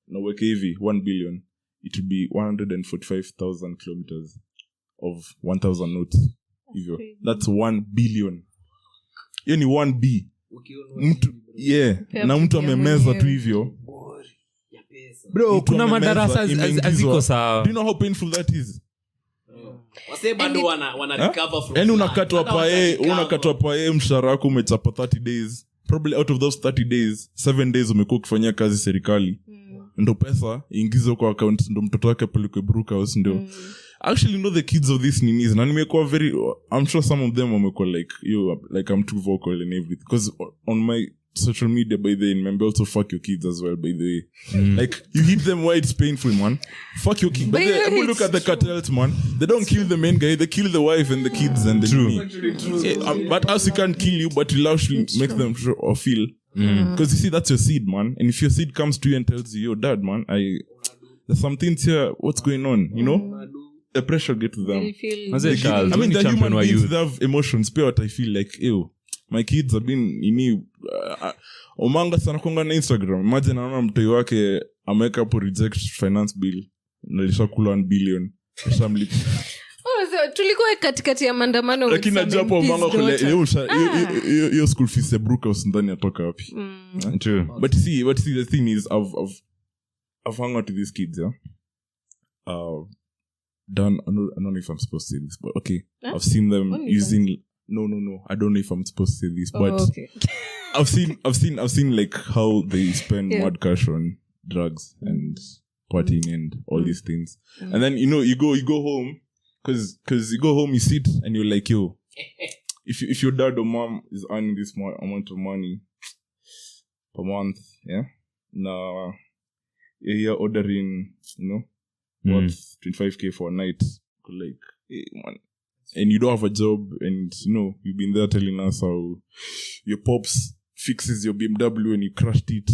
na weke hivi 1 billion it would be 145,000 kilometers of 1,000 notes hivyo. That's 1 billion. Hiyo ni 1B. Mtu na mtu amemeza tu hivyo. Bro, kuna madarasa aziko sawa. Do you know how painful that is? Wase bado wana recover from. Yani unakatwa pa mshahara wako umechapa 30 days. Probably out of those 30 days, 7 days umekuwa ukifanyia kazi serikali. Ndo pesa ingizwe kwa account, ndo mtoto wake pelekwe Brookhouse ndo. Actually know the kids of this ninis na nimekuwa very I'm sure some of them wamekuwa like I'm too vocal and everything because on my social media, by the way, remember also fuck your kids as well, by the way. Like, you hit them where it's painful, man. Fuck your kids. But then, look at the cartels, man. They don't kill the main guy, they kill the wife and the kids and the true. But us, we can't kill you, but we'll actually make them or feel. Because you see, that's your seed, man. And if your seed comes to you and tells you, yo, dad, man, there's some things here, what's going on, you know? The pressure get to them. I mean, the human beings, they have emotions. But I feel like, ew, my kids have been omanga sana konga na Instagram. Imagine anaona mtoi wake ameweka hapo reject finance bill. Nalishakula 1 billion. Tulikuwa katikati ya maandamano. Lakini najua hapo omanga kule hiyo school fees ya Brookhouse ndani atoka wapi. True. But see, the thing is, I've hung out with these kids, yeah. Done. I don't know if I'm supposed to say this, but okay. Huh? I've seen them using. No. I don't know if I'm supposed to say this, but okay. I've seen like how they spend mad cash on drugs and partying and all these things, and then you go home because you go home, you sit and you're like, yo, if your dad or mom is earning this amount of money per month, yeah, now you're ordering, worth 25k for a night, like, hey, man. And you don't have a job, and you've been there telling us how your pops fixes your BMW and you crashed it.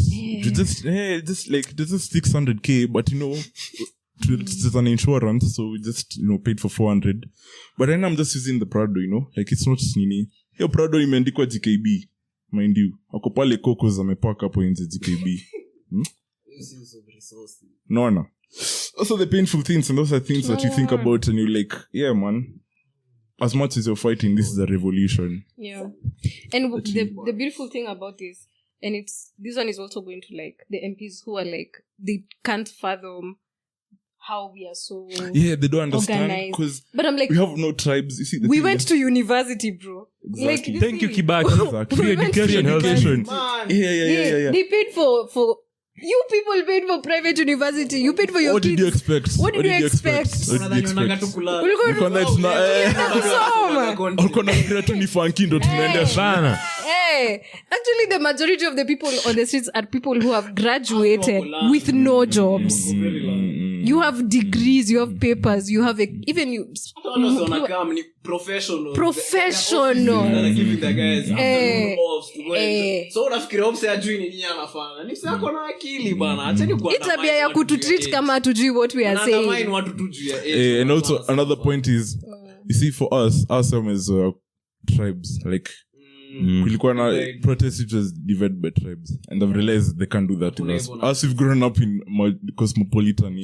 Just like this is 600k, but it's an insurance, so we just paid for 400. But then I'm just using the Prado, like it's not nini. Your Prado imeandikwa GKB, mind you. Ako pale Cocos amepaka hapo nje GKB. No. Also the painful things, and those are things that you think about and you're like, yeah, man. As much as you're fighting, this is a revolution. Yeah. And the beautiful thing about this, and this one is also going to like the MPs who are like, they can't fathom how we are so they don't understand. But I'm like, we have no tribes. You see, we went to university, bro. Exactly. Like, thank you, Kibaki. Free education. Yeah. They paid for you people paid for private university. You paid for your kids. What did you expect? Actually, the majority of the people on the streets are people who have graduated with no jobs. You have degrees, you have papers, you have even you. Professional. Giving the guys afternoon offs to go. So unafikiria omse ajui nini anafanya. Ni sasa kona akili bana. Acheni kwa. It's tabia ya kututreat kama hatujui what we are saying. And also another point is, you see, for us ourselves as tribes, like kulikuwa na protest, it was divided by tribes, and I've realized they can't do that in us. Us, we've grown up in cosmopolitan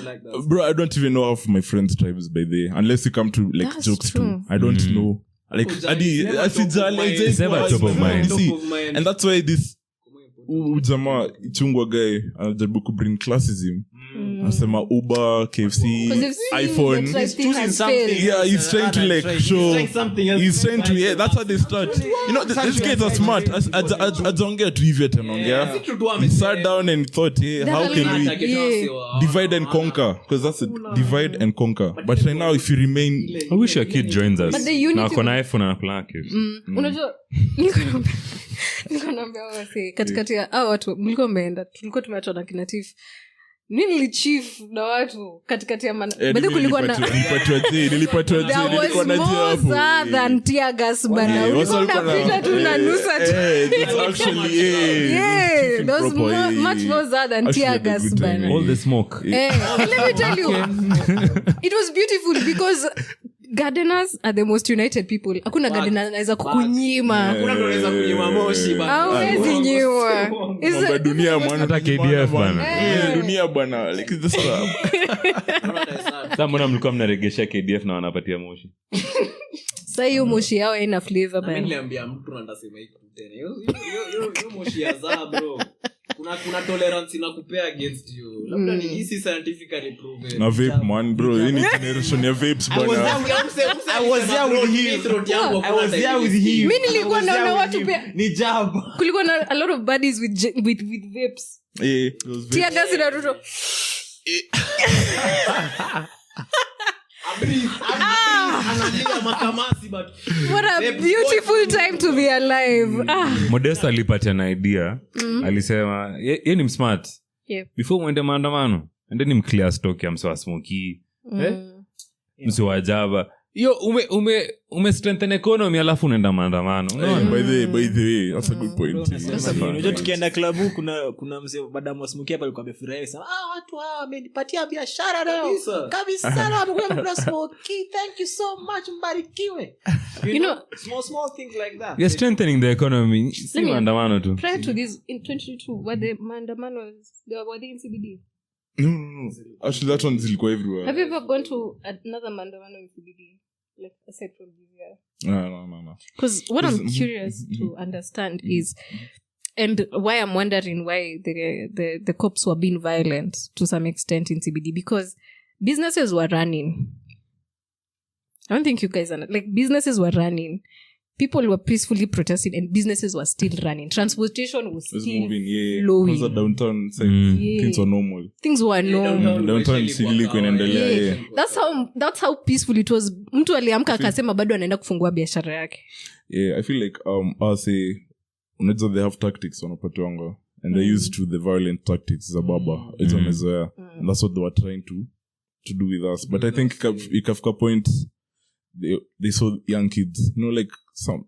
like, bro, I don't even know half of my friends' tribes by the way, unless you come to like that's jokes true. Too I don't know, like it's never top of mind. And that's why this jamaa chungwa guy anajaribu kubring classism. Anasema Uber, KFC, iPhone. He's choosing something. Yeah, he's trying to like show. He's trying to. That's how they start. These guys are smart. Ajongea tu hivyo tanaongea. He sat down and thought, hey, how can we divide and conquer? Because that's a divide and conquer. But right now, if you remain, I wish your kid joins us. But the unity. Na kona iPhone na kona KFC. Unajua niko naambia wase katikati ya watu mlikuwa mmeenda, tulikuwa tumeachwa na kinatif. Nini chief na watu katikati ya bado kulikuwa na nilipatwa nilikuwa na hapo than tear gas bana. Unapita tu na nusa it's actually that was much more than tear gas bana. All the smoke. Let me tell you, it was beautiful because gardeners are the most united people. Hakuna gardener anaweza kukunyima. Hakuna mtu anaweza kunyima moshi bana. Hawezi nyima. Is dunia mwana hata KDF bana. Dunia bana, like this stuff. Sasa mbona mlikuwa mnaregesha KDF na wanapatia moshi? Sasa hiyo moshi yao haina flavor bana. Mimi niliambia mtu na ndasema hiki tena. Hiyo moshi ya za bro. Kuna tolerance na kupea against you. Labda ni hisi scientifically proven. Na vape man bro, any generation ya vapes bana. I was there with him. Mimi nilikuwa naona watu pia ni jab. Kulikuwa na a lot of buddies with vapes. Those vapes. Tia gas na roto. analia makamasi but What a beautiful time to be alive. Modesta alipatia na idea. Alisema ye ni smart. Yep. Before mwende maandamano and then clear stock ya msewa smoky. Msewa java. Yo ume strengthen economy alafu unaenda maandamano. By the way, that's a good point. Unajua tukienda club kuna mzee madam wa smoky hapa alikuwa amefurahi sana. Watu hao wamenipatia biashara leo. Kabisa sana wamekuja kuna smoky. Thank you so much mbarikiwe. You know small things like that. You're strengthening the economy. Si maandamano tu. Prior to this in 2022 were the maandamano were they in CBD? No. Actually that one zilikuwa everywhere. Have you ever gone to another maandamano in CBD? Like aside from this year? No. Because what I'm curious to understand is, and why I'm wondering why the cops were being violent to some extent in CBD, because businesses were running. I don't think you guys are like businesses were running. People were peacefully protesting and businesses were still running. Transportation was still moving, flowing. Because downtown things were normal. Things were normal. Downtown sili kuendelea. That's how peaceful it was. Mtu aliamka akasema bado anaenda kufungua biashara yake. Yeah, I feel like unajua they have tactics wanapatiwanga and they're used to the violent tactics za baba. It's on Isaiah. And that's what they were trying to do with us. But I think ikafika point they saw young kids, you know, like some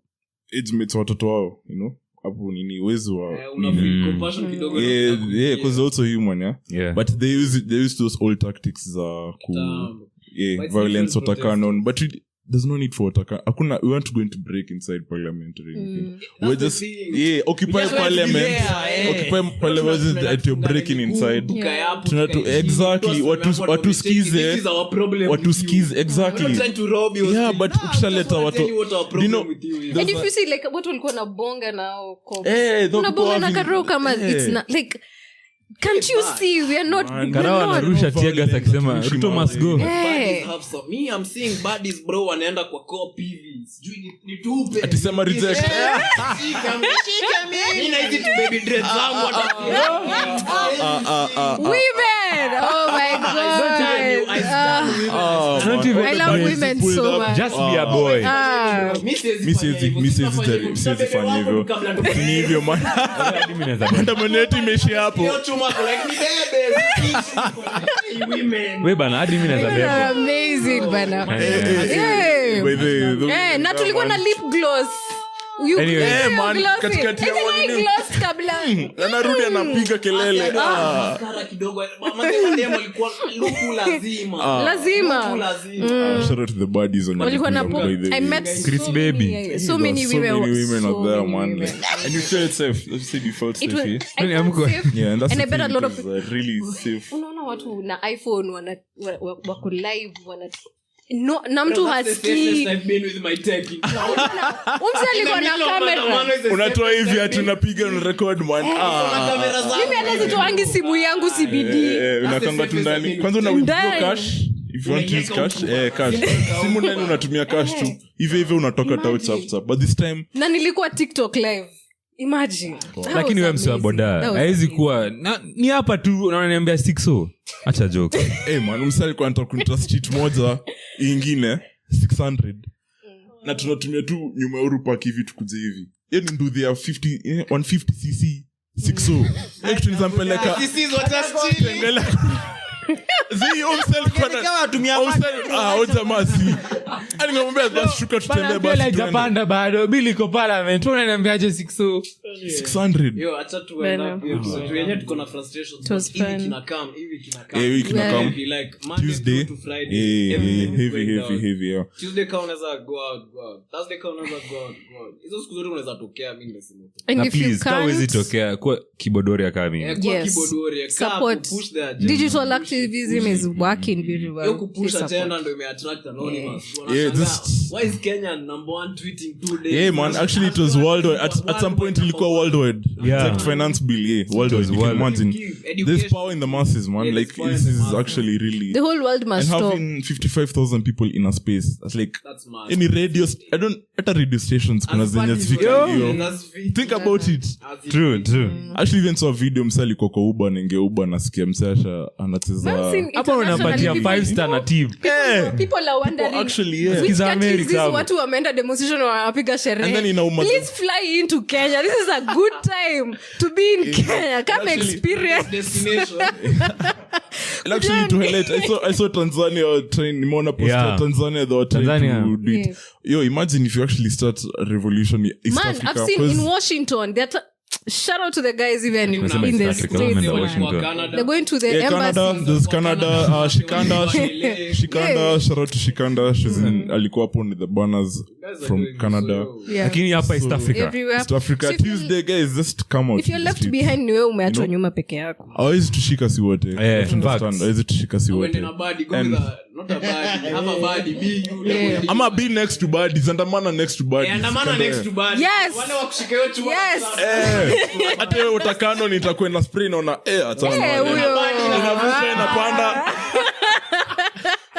age mates watoto wao, you know, hapo nini uwezo wa compassion kidogo. Yeah, because they're also human, yeah. But they use those old tactics za violence otakano, but there's no need for hakuna. We want to go into break inside parliament or anything. We're just occupy parliament. Occupy parliament at your breaking inside. Exactly. What to skis there? What to skis exactly? We're not trying to rob you. Yeah, but ukishaleta watu. You know. And if you see like what walikuwa na bonga nao kwa. Na bonga na karo kama it's not like. Can't you see we are not Karawa anarusha tiaga akisema Ruto must go. Hey. Me I'm seeing baddies bro wanaenda kwa cop hivi. Sijui ni tupe. Atisema reject. Mimi na hizi tu baby dreads zangu women. Oh my god. I love women so much. Just be a boy. Mrs. fanya hivyo. Ni hivyo man. Maandamano imeshi hapo. We bana hadi mimi naweza beba. Amazing bana. Na tulikuwa na lip gloss. Man katikati ya wani kabla. Anarudi anapiga kelele. Kara kidogo. Mama demo alikuwa luku lazima. Shout out to the buddies on your I met Chris baby. So many women out there, man. And you felt safe. You said you felt safe. Yeah, and that's and I bet a lot of really safe. Unaona watu na iPhone wako live no na mtu hasikii. I've been with my tech. Alikuwa na kamera. Unatoa hivi hatu napiga na record man. Mimi anazitoangi simu yangu CBD. Unakanga tu ndani. Kwanza una withdraw cash. If you want to use cash, cash. Simu ndani unatumia cash tu. Hivi unatoka touch after. But this time na nilikuwa TikTok live. Imagine. Lakini wewe mswa boda haizi kuwa ni hapa tu unaniambia 60. Acha joke. Man umsali kwa anataka kuntrust cheat moja ingine 600. Na tunatumia tu nyuma ya Urupark hivi tukuje hivi. Yeye ndio they are 50 150cc 60. Actually zampeleka cc zote chini. Zii umsali kwa kama tumia ojamasi. Alingamwambia basi shuka tutembee basi. Japanda bado bili ko parliament unaniambiaje 600. Yo acha tuenda tuenye tuko na frustration. Hivi kinakam. Like Tuesday to Friday. Heavy. Tuesday ka unaweza go out. Thursday ka unaweza go out. Hizo siku zote unaweza tokea mimi nimesema. And if you can't hawezi tokea kwa keyboardia kama mimi. Support push the agenda. Digital activism is working very well. Yo kupush agenda ndio imeattract anonymous. Why is Kenya number 1 tweeting today? Man, actually it was worldwide. At some point ilikuwa ilikuwa worldwide. Yeah. Exact finance bill, worldwide. You can imagine. There's power in the masses, man. Yeah, like there's this power in the is masses. actually really. The whole world And must stop. having 55,000 people in a space, that's like That's mad. any radio. I don't. At a radio stations, kuna zenye zifika hiyo. Think about it. True. Actually, even saw a video msali kwa Uber nenge Uber nasikia msasha anacheza. I've seen Hapa unapatia internationally 5-star na tip. people are wondering Actually, yeah. which Kiza countries America these hapo. watu wameenda demonstration wanapiga And then sherehe. inauma. Please fly into Kenya. This is a good time to be in Kenya. Come Actually- experience. Destination. And actually, to highlight, I saw Tanzania train. Nimeona poster Yeah. Tanzania they were trying Tanzania. to do it. Yeah. Yo, imagine if you actually start a revolution in East Man, Africa. I've seen 'cause- in Washington. Shout out to the guys even Nasema in East the Africa, States. wameenda man. Washington. They're going to the yeah, Canada. embassy. There's Canada. Shikanda. Yeah. Shout out to Shikanda. She's in. Alikuwa hapo with the banners from Canada. Yeah. Lakini hapa East Africa. Everywhere. East Africa. So if you- Tuesday, guys, just come out. If you're to the left streets. behind ni wewe umeachwa You know? nyuma peke yako. Hawezi tushika si wote. You have to in fact. understand. Hawezi tushika si wote. Wende na badi, go with a, not a badi, have a badi, be you. Yeah. Ama be next to buddies. Andamana next to buddies. Andamana next to badi. Yes. Wale wa kushika hiyo chuma. Yes. Hata wewe utakano nitakwenda spray naona achana na wale. Huyo. Inavuka inapanda.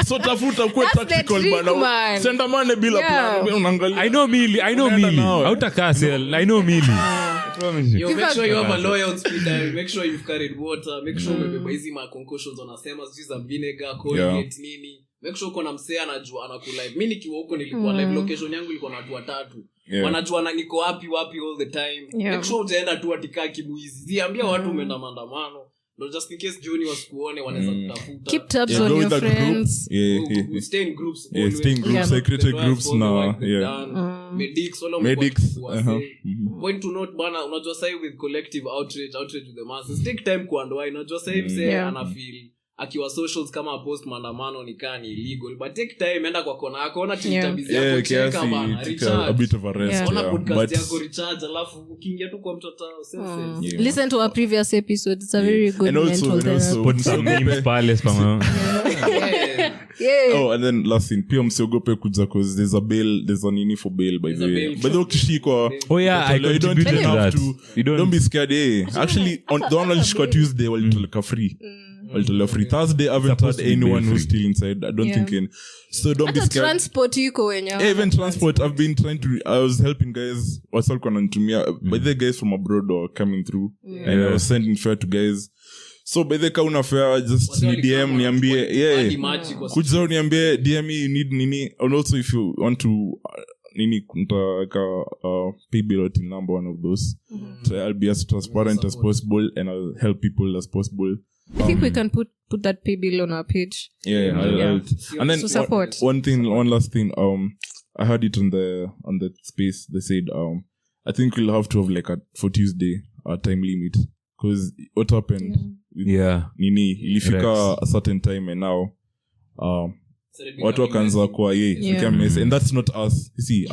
So tafuta kuwe That's the tactical trick, bana. man. Sendamane bila Yeah. plan. Wewe unaangalia. I know Mili. Unaenda nao. Hautakaa sel. I know Mili. Promise you. Yo, make sure you have a lawyer on speed dial. Make sure you've carried water. Make sure umebeba hizi ma concussions wanasema sijui za vinegar, Colgate, nini. Make sure uko na msee anajua anakula. Mimi nikiwa huko nilikuwa live location yangu ilikuwa na watu watatu. Yeah. Wanajua na niko wapi all the time. Yeah. Make sure utaenda tu atikaa kibuizi. Ziambia watu umeenda maandamano. No, just in case Juni wasikuone wanaweza kutafuta. Keep tabs Yeah, on go your with that group. friends. Yeah. Stay in groups. Yeah, always. stay in groups, Yeah. secretive groups All the na work we've yeah. done. Medics, wala Medics, wamekuwa uh-huh. wasee. Point to note bana, unajua sahi with collective outrage with the masses. Take time kuandwai. Unajua sahi msee Yeah. anafeel akiwa socials kama post maandamano ni kaa ni illegal. But take time, enda kwa kona yako, ona tilitabizi yako, Yeah, cheka kiasi, bana, take a recharge. bit of a rest. Yeah. Ona Yeah. podcast But yako recharge, alafu ukiingia tu kwa mtandao self-service. Yeah. Listen to our previous episode. It's a very good And also- mental and also- therapy. Put some memes pale spama. Yeah. Yeah. Oh, and then last thing, pia msiogope kuja cause there's a nini for bail by There's the a way. bail By the way, for- ukishikwa, Oh yeah, I you don't contributed even to have that. to. You Don't be scared. Actually, on the one walishikwa Tuesday, walitoleka free. Walitoleka free. Thursday, I haven't Supposed had to be anyone bail who's free. still inside. I don't Yeah. think so don't be Hata scared. transport iko wenye. Even transport, I've been trying to. I was helping guys. Wasalikuwa wananitumia. By the guys from abroad are coming through, and I was sending fare to guys. So by the kauna fare, just ni DM niambie, Hadi yeah. maji kwa Kuja niambie DM me, you need nini, and also if you want to nini kuntaka pay bill or number, one of those. So I'll be as transparent as possible, and I'll help people as possible. I think we can put that pay bill on our page. Yeah, I'll and then So support. one last thing. I heard it on the space. They said, I think we'll have to have like for Tuesday a time limit because what happened? With Yeah. Nini ilifika Rex. a certain time and now, Said watu wakaanza kwa became messy. And that's not us. You see,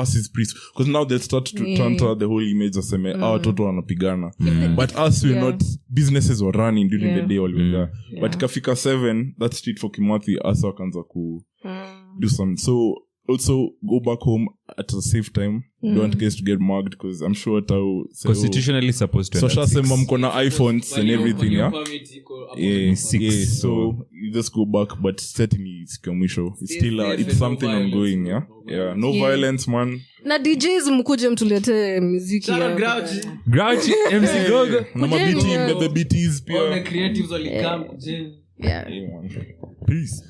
us is priest because now they'll start to counter the whole image aseme watoto wanapigana. But us we're not, businesses were running during the day waliwega. But ikafika 7, that street for Kimathi us wakaanza ku do some. So also go back home at a safe time. Don't want guys to get mugged because I'm sure Constitutionally supposed to. so end at shasema 6. mko na iPhones and everything, yeah. Yeah, 6, yeah. so- So you just go back, but certainly it's commercial. It's still it's something ongoing, yeah. Yeah, no violence, man. Na DJs mkuje mtulete muziki. Shout out hapa. Grouchy. Grouchy, MC Gogo. Na mabiti, yeah. bebe BTs All the pia. creatives walikam kujeni. Yeah. Yeah, man. Peace.